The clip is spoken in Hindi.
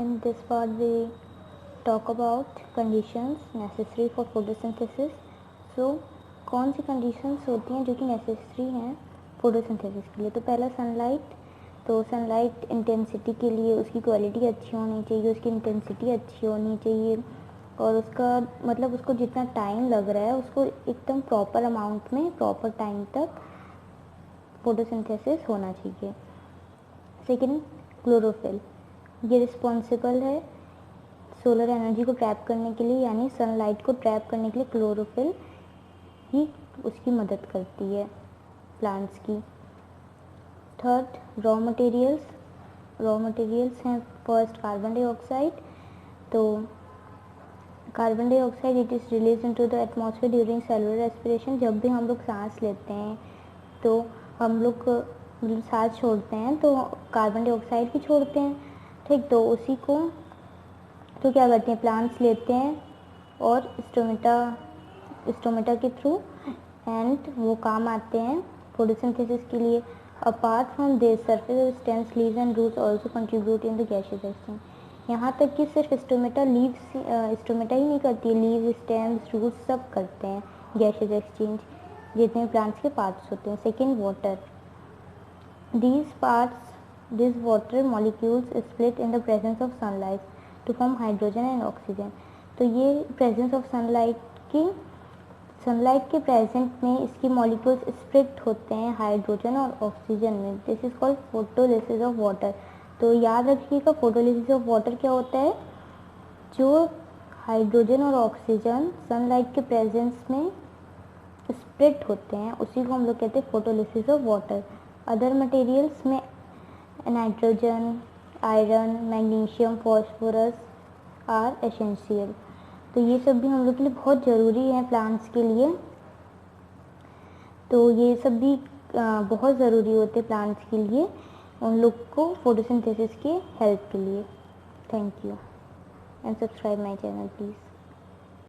In this part we talk about conditions necessary for photosynthesis. So कौन सी conditions होती हैं जो कि necessary हैं photosynthesis के लिए? तो पहला सनलाइट. तो सनलाइट इंटेंसिटी के लिए उसकी क्वालिटी अच्छी होनी चाहिए, उसकी इंटेंसिटी अच्छी होनी चाहिए और उसका मतलब उसको जितना टाइम लग रहा है उसको एकदम प्रॉपर अमाउंट में प्रॉपर टाइम तक फोटोसिंथेसिस होना चाहिए. Second, chlorophyll. ये रिस्पॉन्सिबल है सोलर एनर्जी को ट्रैप करने के लिए, यानी सनलाइट को ट्रैप करने के लिए क्लोरोफिल ही उसकी मदद करती है प्लांट्स की. Third, raw materials. Raw materials हैं फर्स्ट कार्बन डाइऑक्साइड. तो carbon dioxide it is release into the atmosphere during cellular respiration. जब भी हम लोग सांस लेते हैं तो हम लोग सांस छोड़ते हैं तो कार्बन डाइऑक्साइड भी छोड़ते हैं, ठीक. तो उसी को तो क्या करते हैं, प्लांट्स लेते हैं और स्टोमेटा के थ्रू एंड वो काम आते हैं फोटोसिंथेसिस के लिए. Apart from this surface of stems, leaves and roots also contribute in the gaseous exchange. यहाँ तक कि सिर्फ स्टोमेटा ही नहीं करती है, लीव्स, स्टेम्स, रूट्स सब करते हैं गैसियस एक्सचेंज जितने प्लांट्स के पार्ट्स होते हैं. Second, water. These water molecules split in the presence of sunlight to form hydrogen and oxygen. तो ये presence of सनलाइट के प्रेजेंट में इसकी मॉलिक्यूल्स स्प्लिट होते हैं हाइड्रोजन और ऑक्सीजन में. This is called photolysis of water. तो याद रखिएगा फोटोलिसिस ऑफ वाटर क्या होता है, जो हाइड्रोजन और ऑक्सीजन सनलाइट के प्रेजेंस में स्प्लिट होते हैं उसी को हम लोग कहते हैं photolysis of water. Other materials में nitrogen, iron, magnesium, phosphorus are essential. तो ये सब भी हम लोग के लिए बहुत ज़रूरी है प्लांट्स के लिए. तो ये सब भी बहुत ज़रूरी होते हैं प्लांट्स के लिए, उन लोग को फोटोसिंथेसिस के हेल्प के लिए. Thank you and subscribe my channel please.